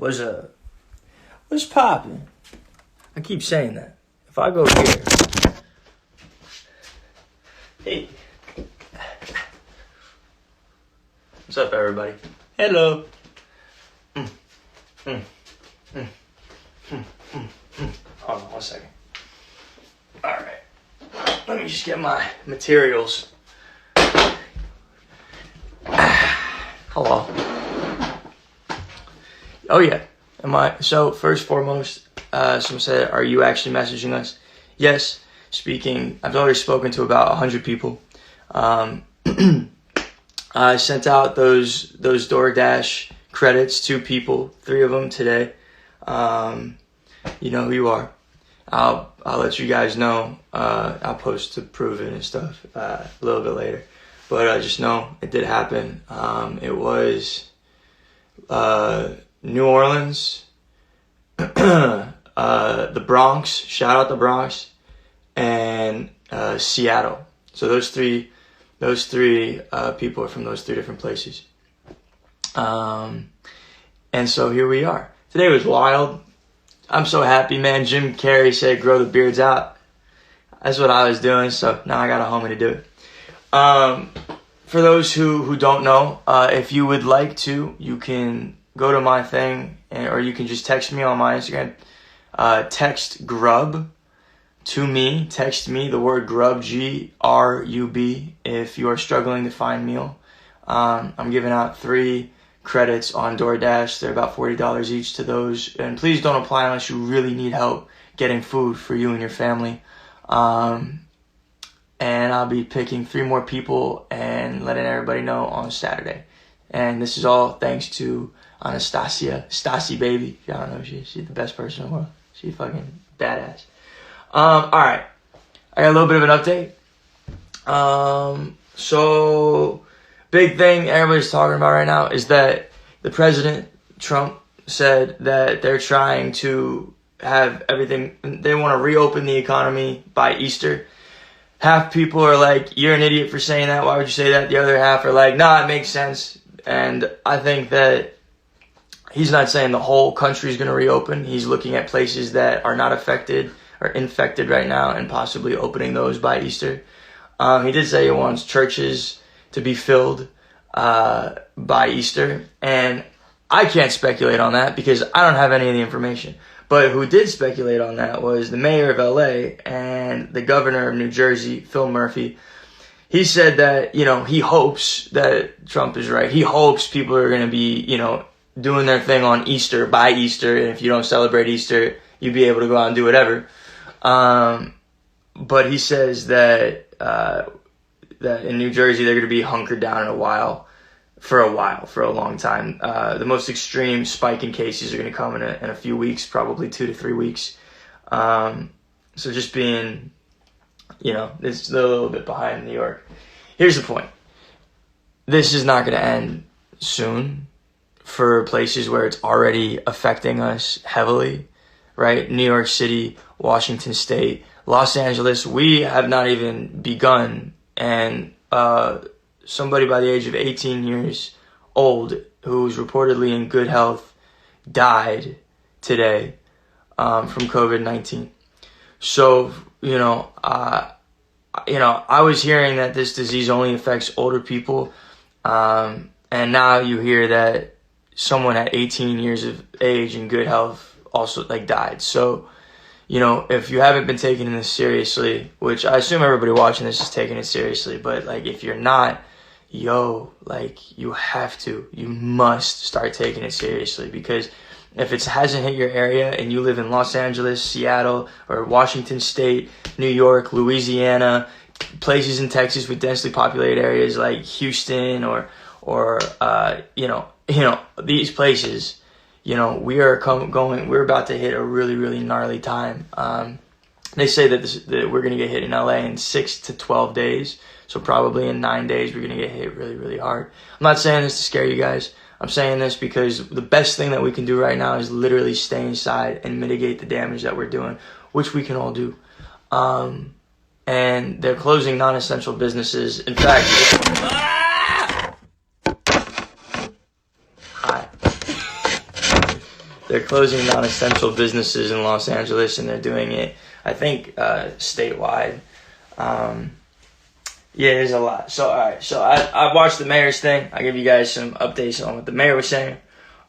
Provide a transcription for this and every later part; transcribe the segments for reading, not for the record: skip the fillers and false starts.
What's poppin'? I keep saying that. If I go here, hey, what's up, everybody? Hello. Hold on 1 second. All right, let me just get my materials. Hello. Oh yeah. So first foremost, someone said, "Are you actually messaging us?" Yes. Speaking. I've already spoken to about 100 people. I sent out those DoorDash credits to people, 3 of them today. You know who you are. I'll let you guys know. I'll post to prove it and stuff a little bit later. But just know it did happen. It was New Orleans, the Bronx. Shout out the Bronx, and Seattle. So those three people are from those 3 different places. And so here we are. Today was wild. I'm so happy, man. Jim Carrey said, "Grow the beards out." That's what I was doing, so now I got a homie to do it. For those who don't know, if you would like to, you can go to my thing, or you can just text me on my Instagram. Text grub to me. Text me the word grub, GRUB, if you are struggling to find meal. I'm giving out 3 credits on DoorDash. They're about $40 each to those. And please don't apply unless you really need help getting food for you and your family. And I'll be picking 3 more people and letting everybody know on Saturday. And this is all thanks to Anastasia, Stasi baby. If y'all don't know, she's the best person in the world. She's fucking badass. All right, I got a little bit of an update. So big thing everybody's talking about right now is that the president, Trump, said that they're trying to have everything. They want to reopen the economy by Easter. Half people are like, "You're an idiot for saying that. Why would you say that?" The other half are like, "Nah, it makes sense." And I think that he's not saying the whole country is going to reopen. He's looking at places that are not affected or infected right now and possibly opening those by Easter. He did say he wants churches to be filled by Easter. And I can't speculate on that because I don't have any of the information. But who did speculate on that was the mayor of LA and the governor of New Jersey, Phil Murphy. He said that, he hopes that Trump is right. He hopes people are going to be, doing their thing on Easter, by Easter. And if you don't celebrate Easter, you'd be able to go out and do whatever. But he says that in New Jersey, they're going to be hunkered down for a long time. The most extreme spike in cases are going to come in a few weeks, probably 2 to 3 weeks. So just being, it's a little bit behind New York. Here's the point. This is not going to end soon for places where it's already affecting us heavily, right? New York City, Washington State, Los Angeles, we have not even begun. And somebody by the age of 18 years old who's reportedly in good health died today from COVID-19. So, I was hearing that this disease only affects older people. And now you hear that someone at 18 years of age in good health also died. So, if you haven't been taking this seriously, which I assume everybody watching this is taking it seriously, but if you're not, you must start taking it seriously, because if it hasn't hit your area and you live in Los Angeles, Seattle, or Washington State, New York, Louisiana, places in Texas with densely populated areas like Houston or these places, we're about to hit a really, really gnarly time. They say that we're going to get hit in LA in 6 to 12 days. So probably in 9 days, we're going to get hit really, really hard. I'm not saying this to scare you guys. I'm saying this because the best thing that we can do right now is literally stay inside and mitigate the damage that we're doing, which we can all do. And they're closing non-essential businesses. In fact, hi. They're closing non-essential businesses in Los Angeles, and they're doing it, I think, statewide. Yeah, there's a lot. So, all right. So I watched the mayor's thing. I give you guys some updates on what the mayor was saying.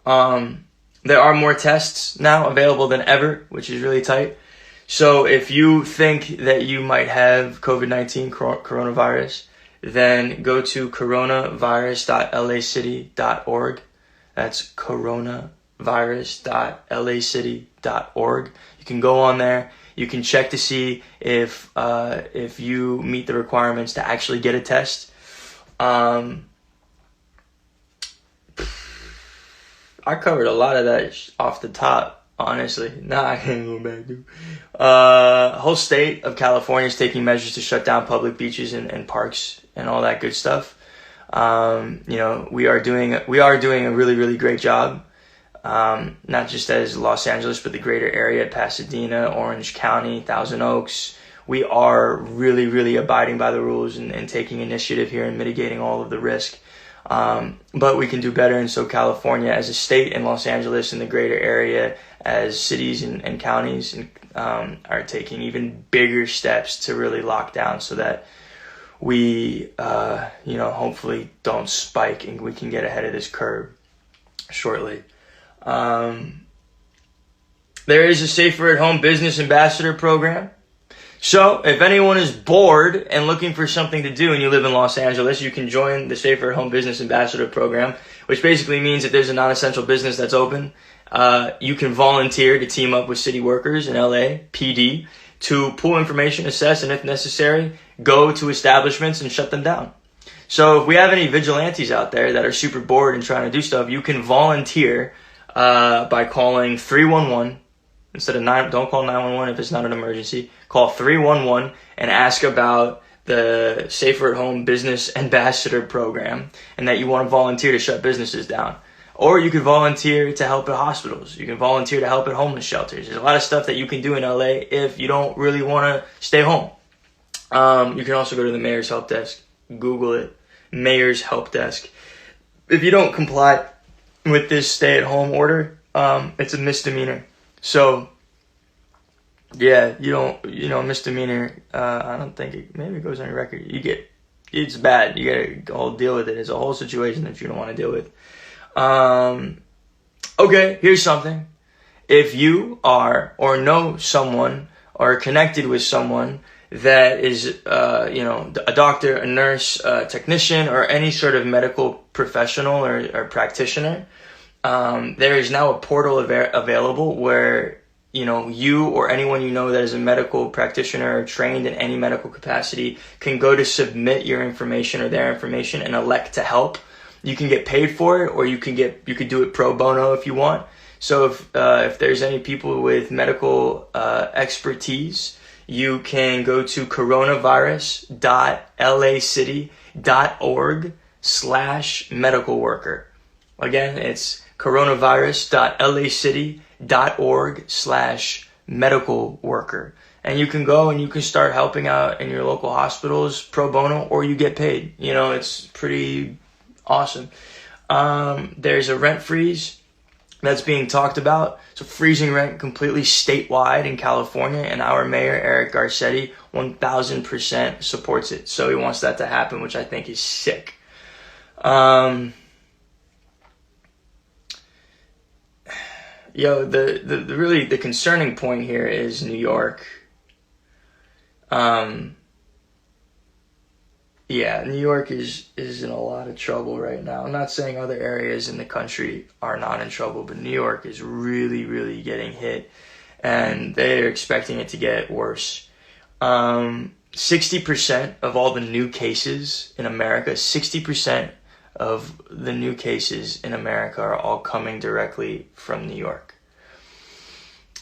There are more tests now available than ever, which is really tight. So if you think that you might have COVID-19 coronavirus, then go to coronavirus.lacity.org. That's coronavirus.lacity.org. You can go on there. You can check to see if you meet the requirements to actually get a test. I covered a lot of that off the top, honestly. Nah, I can't go back, dude. Whole state of California is taking measures to shut down public beaches and parks and all that good stuff. We are doing a really, really great job. Not just as Los Angeles, but the greater area, Pasadena, Orange County, Thousand Oaks. We are really, really abiding by the rules and taking initiative here and mitigating all of the risk. But we can do better. And so California as a state and Los Angeles and the greater area as cities and counties are taking even bigger steps to really lock down so that we, hopefully don't spike and we can get ahead of this curve shortly. There is a Safer at Home Business Ambassador program. So if anyone is bored and looking for something to do and you live in Los Angeles, you can join the Safer at Home Business Ambassador program, which basically means if there's a non-essential business that's open, you can volunteer to team up with city workers in LA, PD, to pull information, assess, and if necessary, go to establishments and shut them down. So if we have any vigilantes out there that are super bored and trying to do stuff, you can volunteer by calling 311 instead of don't call 911 if it's not an emergency. Call 311 and ask about the Safer at Home Business Ambassador program and that you want to volunteer to shut businesses down. Or you could volunteer to help at hospitals. You can volunteer to help at homeless shelters. There's a lot of stuff that you can do in LA if you don't really want to stay home. You can also go to the Mayor's Help Desk. Google it. Mayor's Help Desk. If you don't comply with this stay-at-home order, it's a misdemeanor. So, yeah, misdemeanor, I don't think maybe it goes on your record. It's bad. You gotta all deal with it. It's a whole situation that you don't want to deal with. Okay, here's something. If you are or know someone or connected with someone that is, a doctor, a nurse, a technician, or any sort of medical professional or practitioner, there is now a portal available where, you or anyone you know that is a medical practitioner or trained in any medical capacity can go to submit your information or their information and elect to help. You can get paid for it, or you can do it pro bono if you want. So if there's any people with medical expertise, you can go to coronavirus.lacity.org/medical worker. Again, it's coronavirus.lacity.org/medical worker. And you can go and you can start helping out in your local hospitals pro bono, or you get paid. It's pretty awesome. There's a rent freeze that's being talked about. So freezing rent completely statewide in California, and our mayor, Eric Garcetti, 1000% supports it. So he wants that to happen, which I think is sick. The concerning point here is New York. New York is in a lot of trouble right now. I'm not saying other areas in the country are not in trouble, but New York is really, really getting hit, and they're expecting it to get worse. 60% of all the new cases in America, 60% of the new cases in America are all coming directly from New York.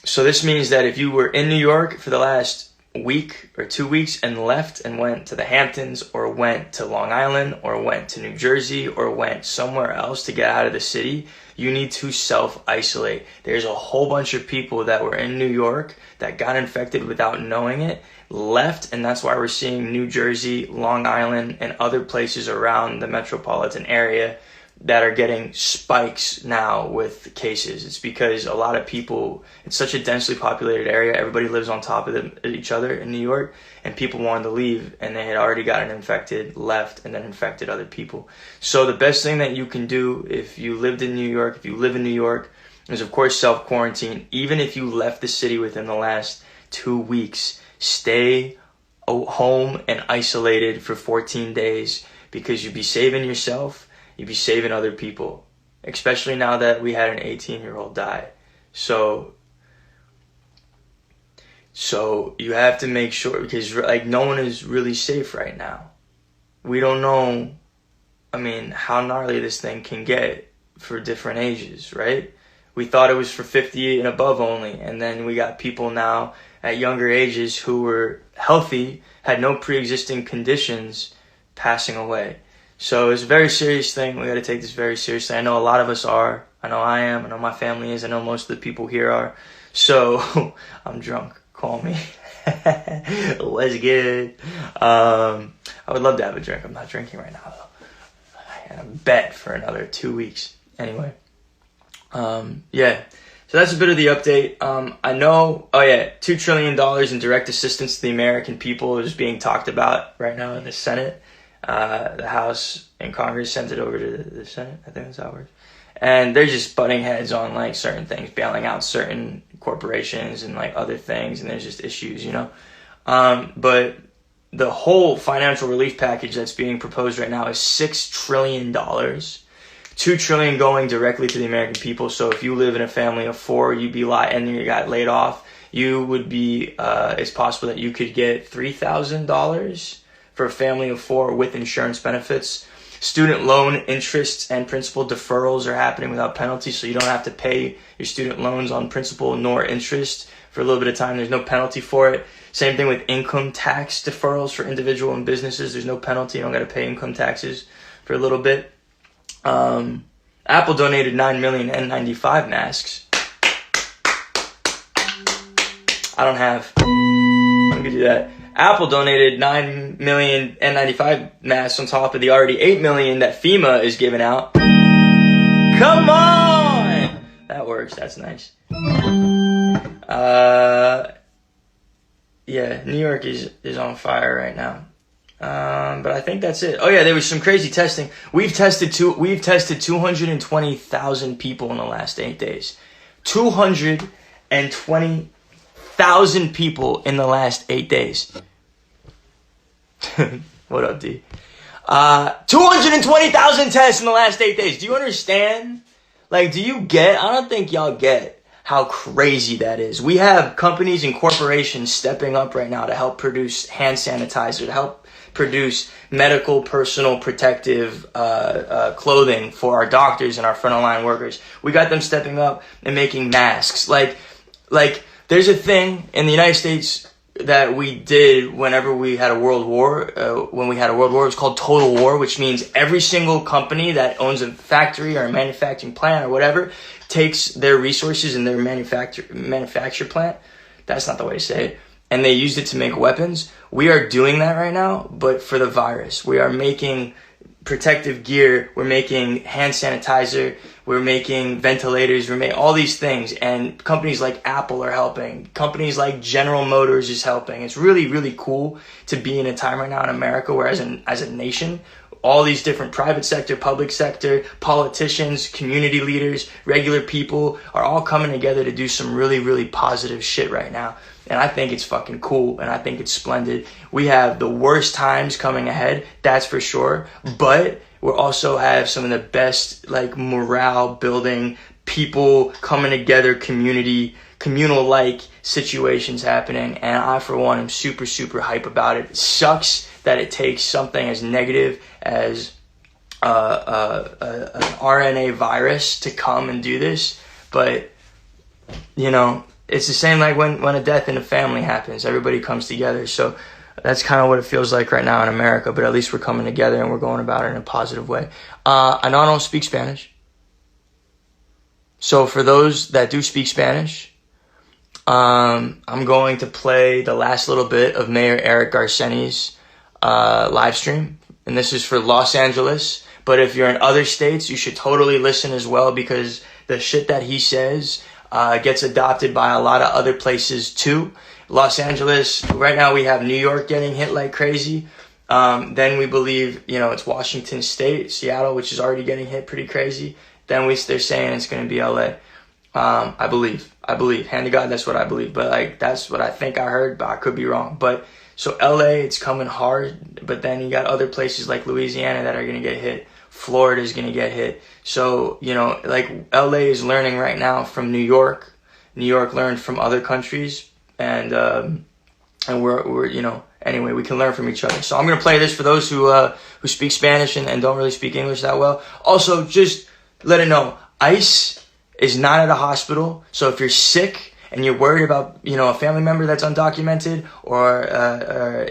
So this means that if you were in New York for the last week or 2 weeks and left and went to the Hamptons or went to Long Island or went to New Jersey or went somewhere else to get out of the city, you need to self-isolate. There's a whole bunch of people that were in New York that got infected without knowing it, left, and that's why we're seeing New Jersey, Long Island, and other places around the metropolitan area that are getting spikes now with cases. It's because a lot of people, it's such a densely populated area, everybody lives on top of each other in New York, and people wanted to leave, and they had already gotten infected, left, and then infected other people. So the best thing that you can do if you lived in New York, if you live in New York, is of course self-quarantine. Even if you left the city within the last 2 weeks, stay home and isolated for 14 days, because you'd be saving yourself, you'd be saving other people, especially now that we had an 18-year-old die. So you have to make sure, because like no one is really safe right now. We don't know, I mean, how gnarly this thing can get for different ages, right? We thought it was for 50 and above only, and then we got people now at younger ages who were healthy, had no pre-existing conditions, passing away. So it's a very serious thing. We got to take this very seriously. I know a lot of us are. I know I am. I know my family is. I know most of the people here are. So I'm drunk. Call me. What's good? I would love to have a drink. I'm not drinking right now, though. I got a bet for another 2 weeks. Anyway. Yeah. So that's a bit of the update. I know, $2 trillion in direct assistance to the American people is being talked about right now in the Senate. The House and Congress sent it over to the Senate. I think that's how it works. And they're just butting heads on like certain things, bailing out certain corporations and like other things. And there's just issues, you know. But the whole financial relief package that's being proposed right now is $6 trillion. $2 trillion going directly to the American people. So if you live in a family of 4, you'd be and you got laid off, you would be, it's possible that you could get $3,000 for a family of 4 with insurance benefits. Student loan interests and principal deferrals are happening without penalty, so you don't have to pay your student loans on principal nor interest for a little bit of time. There's no penalty for it. Same thing with income tax deferrals for individual and businesses. There's no penalty. You don't got to pay income taxes for a little bit. Apple donated 9 million N95 masks. I'm gonna do that. Apple donated 9 million N95 masks on top of the already 8 million that FEMA is giving out. Come on! That works. That's nice. Yeah, New York is on fire right now. But I think that's it. Oh yeah, there was some crazy testing. We've tested 220,000 people in the last 8 days. 220,000 people in the last 8 days. What up, D? 220,000 tests in the last 8 days. Do you understand? Like, do you get? I don't think y'all get how crazy that is. We have companies and corporations stepping up right now to help produce hand sanitizer, to help produce medical, personal, protective clothing for our doctors and our front line workers. We got them stepping up and making masks. Like there's a thing in the United States that we did whenever we had a world war. When we had a world war, it was called total war, which means every single company that owns a factory or a manufacturing plant or whatever takes their resources in their manufacture plant. That's not the way to say it. And they used it to make weapons. We are doing that right now, but for the virus. We are making protective gear. We're making hand sanitizer. We're making ventilators. We're making all these things. And companies like Apple are helping. Companies like General Motors is helping. It's really, really cool to be in a time right now in America where as a nation, all these different private sector, public sector, politicians, community leaders, regular people are all coming together to do some really, really positive shit right now. And I think it's fucking cool, and I think it's splendid. We have the worst times coming ahead, that's for sure. But we also have some of the best, like, morale building, people coming together, communal-like situations happening. And I, for one, am super, super hype about it. It sucks that it takes something as negative as an RNA virus to come and do this. But, you know, it's the same like when a death in a family happens. Everybody comes together. So that's kind of what it feels like right now in America. But at least we're coming together and we're going about it in a positive way. I know I don't speak Spanish. So for those that do speak Spanish, I'm going to play the last little bit of Mayor Eric Garceny's live stream. And this is for Los Angeles. But if you're in other states, you should totally listen as well, because the shit that he says gets adopted by a lot of other places too. Los Angeles, right now we have New York getting hit like crazy. Then we believe, it's Washington State, Seattle, which is already getting hit pretty crazy. Then they're saying it's going to be LA. I believe, hand to God, that's what I believe. But like, that's what I think I heard, but I could be wrong. But so LA, it's coming hard, but then you got other places like Louisiana that are going to get hit. Florida is going to get hit. So, like LA is learning right now from New York. New York learned from other countries, and we're anyway, we can learn from each other. So I'm going to play this for those who speak Spanish and don't really speak English that well. Also, just let it know, ICE is not at a hospital. So if you're sick and you're worried about, a family member that's undocumented or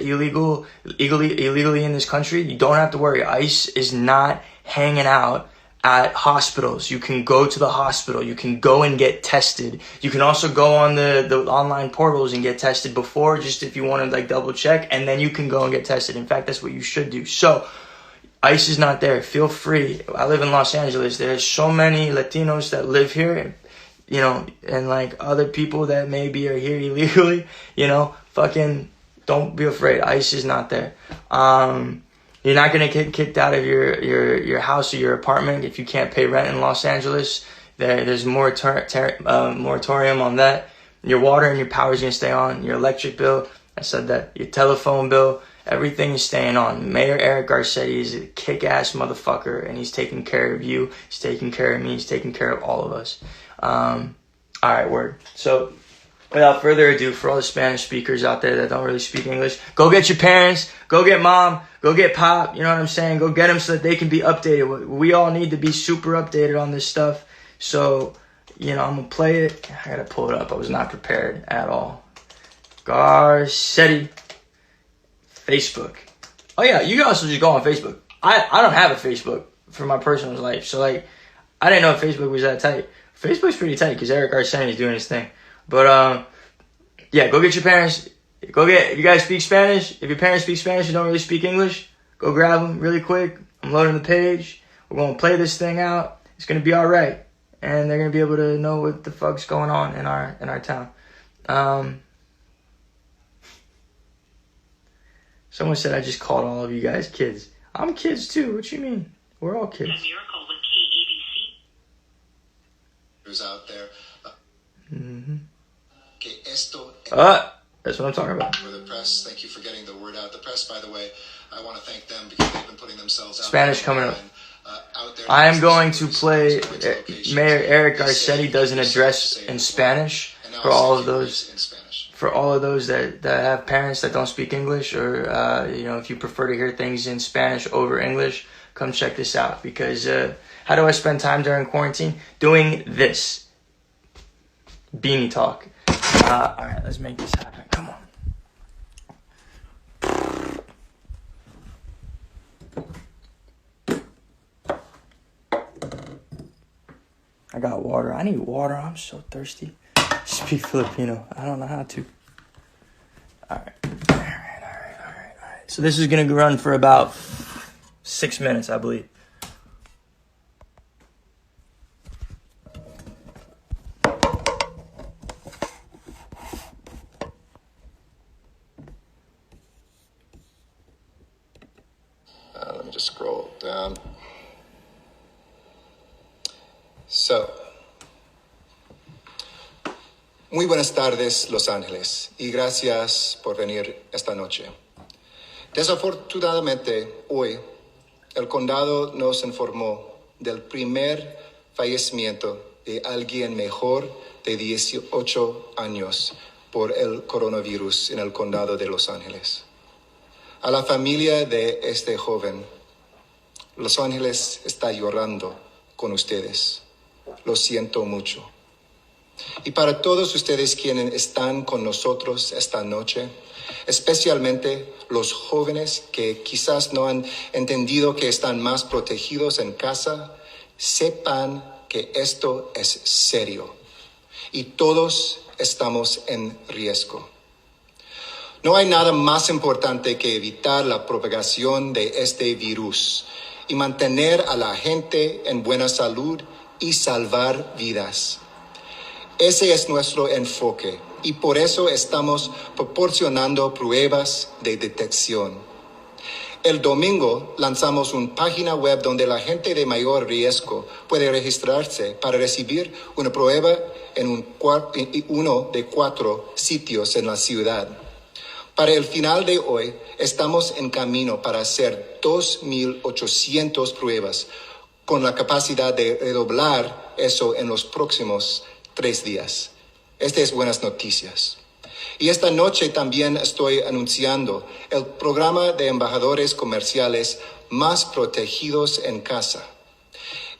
illegally in this country, you don't have to worry. ICE is not hanging out at hospitals. You can go to the hospital. You can go and get tested. You can also go on the online portals and get tested before, just if you want to like double check, and then you can go and get tested. In fact, that's what you should do. So ICE is not there. Feel free. I live in Los Angeles. There's so many Latinos that live here, and like other people that maybe are here illegally, fucking don't be afraid. ICE is not there. You're not going to get kicked out of your house or your apartment if you can't pay rent in Los Angeles. There's moratorium on that. Your water and your power is going to stay on. Your electric bill, I said that. Your telephone bill, everything is staying on. Mayor Eric Garcetti is a kick-ass motherfucker, and he's taking care of you. He's taking care of me. He's taking care of all of us. All right, word. So without further ado, for all the Spanish speakers out there that don't really speak English, go get your parents, go get mom, go get pop, you know what I'm saying? Go get them so that they can be updated. We all need to be super updated on this stuff. So, I'm going to play it. I got to pull it up. I was not prepared at all. Garcetti, Facebook. Oh, yeah, you can also just go on Facebook. I don't have a Facebook for my personal life. So, like, I didn't know Facebook was that tight. Facebook's pretty tight because Eric Garcetti is doing his thing. But, yeah, go get your parents. If you guys speak Spanish, if your parents speak Spanish and don't really speak English, go grab them really quick. I'm loading the page. We're going to play this thing out. It's going to be all right. And they're going to be able to know what the fuck's going on in our town. Someone said I just called all of you guys kids. I'm kids too. What you mean? We're all kids. A miracle with KABC. Out there. Mm-hmm. Esto that's what I'm talking about. For the press, thank you for getting the word out. The press, by the way, I want to thank them because they've been putting themselves out. Spanish coming up. I am going to play. Mayor Eric Garcetti does an address in Spanish for all of those. For all of those that have parents that don't speak English, or if you prefer to hear things in Spanish over English, come check this out. Because how do I spend time during quarantine? Doing this. Beanie talk. All right, let's make this happen. Come on. I got water. I need water. I'm so thirsty. Speak Filipino. I don't know how to. All right. So this is going to run for about 6 minutes, I believe. Let me just scroll down. So, muy buenas tardes, Los Ángeles, y gracias por venir esta noche. Desafortunadamente, hoy, el condado nos informó del primer fallecimiento de alguien menor de 18 años por el coronavirus en el condado de Los Ángeles. A la familia de este joven, Los Ángeles está llorando con ustedes. Lo siento mucho. Y para todos ustedes quienes están con nosotros esta noche, especialmente los jóvenes que quizás no han entendido que están más protegidos en casa, sepan que esto es serio y todos estamos en riesgo. No hay nada más importante que evitar la propagación de este virus y mantener a la gente en buena salud y salvar vidas. Ese es nuestro enfoque y por eso estamos proporcionando pruebas de detección. El domingo lanzamos una página web donde la gente de mayor riesgo puede registrarse para recibir una prueba en uno de 4 sitios en la ciudad. Para el final de hoy, estamos en camino para hacer 2,800 pruebas, con la capacidad de redoblar eso en los próximos 3 días. Estas es buenas noticias. Y esta noche también estoy anunciando el programa de embajadores comerciales más protegidos en casa.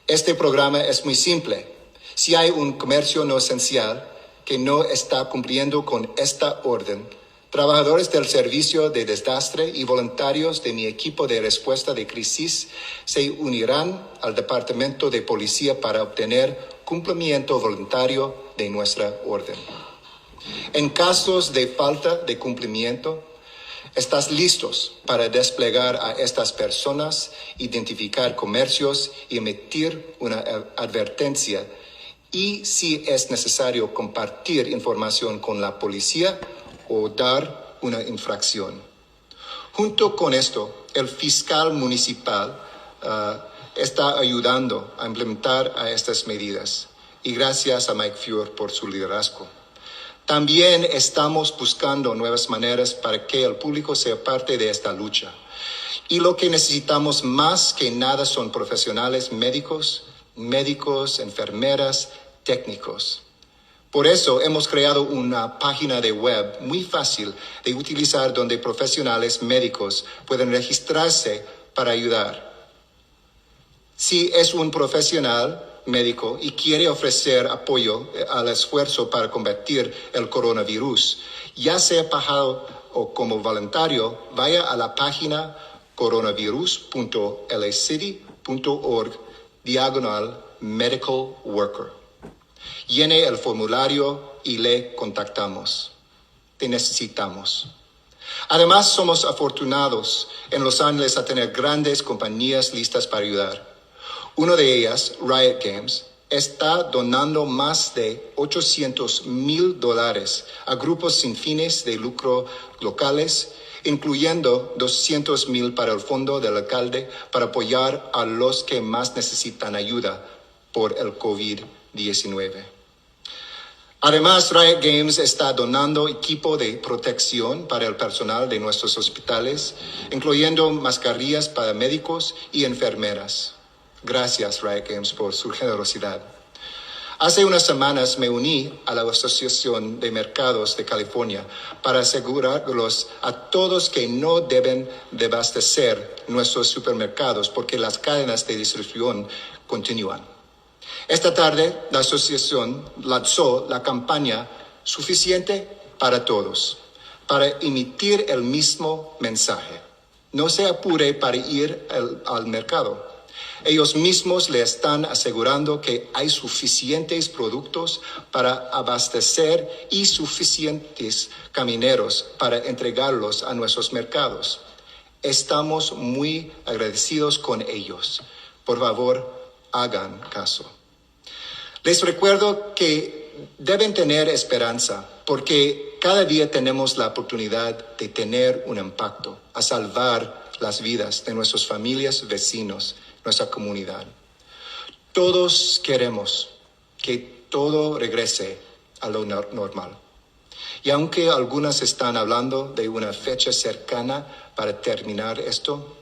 Este programa es muy simple. Si hay un comercio no esencial que no está cumpliendo con esta orden, trabajadores del servicio de desastre y voluntarios de mi equipo de respuesta de crisis se unirán al departamento de policía para obtener cumplimiento voluntario de nuestra orden. En casos de falta de cumplimiento, ¿estás listos para desplegar a estas personas, identificar comercios y emitir una advertencia? Y si es necesario compartir información con la policía o dar una infracción. Junto con esto, el fiscal municipal está ayudando a implementar a estas medidas. Y gracias a Mike Fuhr por su liderazgo. También estamos buscando nuevas maneras para que el público sea parte de esta lucha. Y lo que necesitamos más que nada son profesionales médicos, enfermeras, técnicos. Por eso hemos creado una página de web muy fácil de utilizar donde profesionales médicos pueden registrarse para ayudar. Si es un profesional médico y quiere ofrecer apoyo al esfuerzo para combatir el coronavirus, ya sea pagado o como voluntario, vaya a la página coronavirus.lacity.org/medical worker. Llene el formulario y le contactamos. Te necesitamos. Además, somos afortunados en Los Ángeles a tener grandes compañías listas para ayudar. Una de ellas, Riot Games, está donando más de $800,000 a grupos sin fines de lucro locales, incluyendo $200,000 para el fondo del alcalde para apoyar a los que más necesitan ayuda por el COVID-19. Además, Riot Games está donando equipo de protección para el personal de nuestros hospitales, incluyendo mascarillas para médicos y enfermeras. Gracias, Riot Games, por su generosidad. Hace unas semanas me uní a la Asociación de Mercados de California para asegurarlos a todos que no deben de abastecer nuestros supermercados porque las cadenas de distribución continúan. Esta tarde, la asociación lanzó la campaña Suficiente para Todos para emitir el mismo mensaje. No se apure para ir al mercado. Ellos mismos le están asegurando que hay suficientes productos para abastecer y suficientes camineros para entregarlos a nuestros mercados. Estamos muy agradecidos con ellos. Por favor, hagan caso. Les recuerdo que deben tener esperanza porque cada día tenemos la oportunidad de tener un impacto, a salvar las vidas de nuestras familias, vecinos, nuestra comunidad. Todos queremos que todo regrese a lo normal. Y aunque algunas están hablando de una fecha cercana para terminar esto,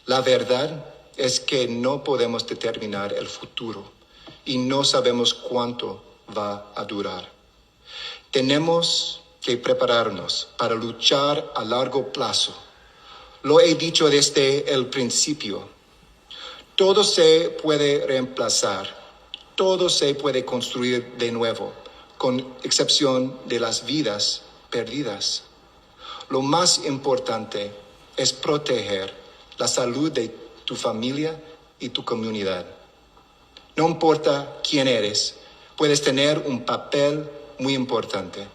la verdad es que no podemos determinar el futuro y no sabemos cuánto va a durar. Tenemos que prepararnos para luchar a largo plazo. Lo he dicho desde el principio. Todo se puede reemplazar, todo se puede construir de nuevo, con excepción de las vidas perdidas. Lo más importante es proteger la salud de tu familia y tu comunidad. No importa quién eres, puedes tener un papel muy importante.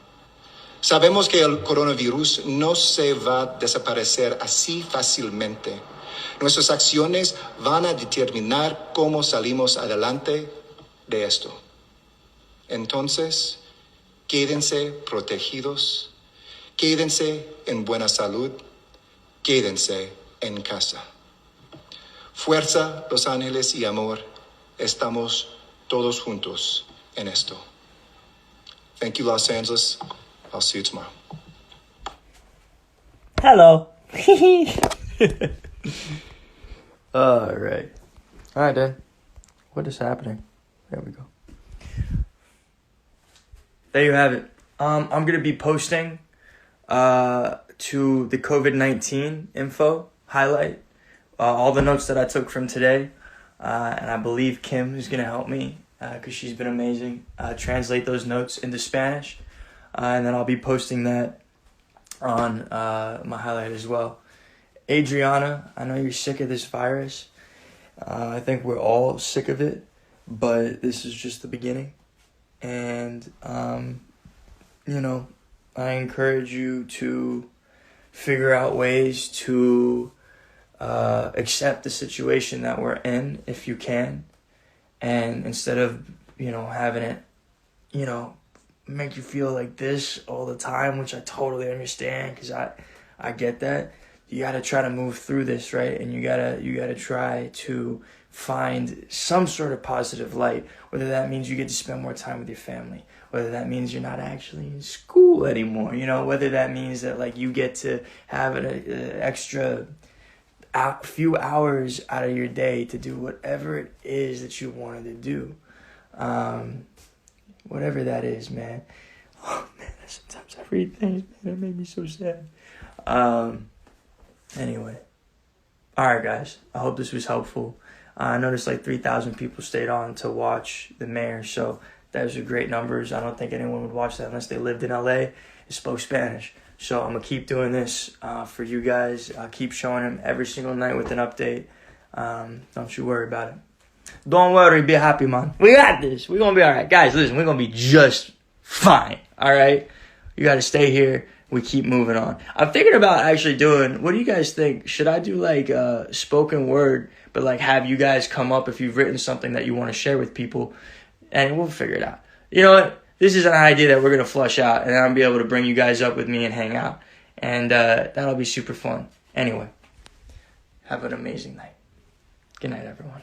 Sabemos que el coronavirus no se va a desaparecer así fácilmente, Nuestras acciones van a determinar cómo salimos adelante de esto. Entonces, quédense protegidos, quédense en buena salud, quédense en casa. Fuerza, Los Ángeles y amor, estamos todos juntos en esto. Thank you, Los Angeles. I'll see you tomorrow. Hello. All right, then. What is happening? There we go. There you have it. I'm gonna be posting to the COVID-19 info highlight all the notes that I took from today, and I believe Kim is gonna help me because she's been amazing. Translate those notes into Spanish, and then I'll be posting that on my highlight as well. Adriana, I know you're sick of this virus. I think we're all sick of it, but this is just the beginning. And, I encourage you to figure out ways to accept the situation that we're in if you can. And instead of, having it, make you feel like this all the time, which I totally understand because I get that. You got to try to move through this, right? And you got to try to find some sort of positive light, whether that means you get to spend more time with your family, whether that means you're not actually in school anymore, whether that means that like you get to have an extra few hours out of your day to do whatever it is that you wanted to do. Whatever that is, man. Oh, man, sometimes I read things, man, that make me so sad. Anyway. All right, guys. I hope this was helpful. I noticed like 3,000 people stayed on to watch the mayor, so those are great numbers. I don't think anyone would watch that unless they lived in LA and spoke Spanish. So I'm going to keep doing this for you guys. I'll keep showing them every single night with an update. Don't you worry about it. Don't worry, be happy, man. We got this. We're going to be all right. Guys, listen, we're going to be just fine, all right? You got to stay here. We keep moving on. I'm thinking about actually doing, what do you guys think? Should I do like spoken word, but like have you guys come up if you've written something that you want to share with people, and we'll figure it out. You know what? This is an idea that we're going to flush out, and I'll be able to bring you guys up with me and hang out. And that'll be super fun. Anyway, have an amazing night. Good night, everyone.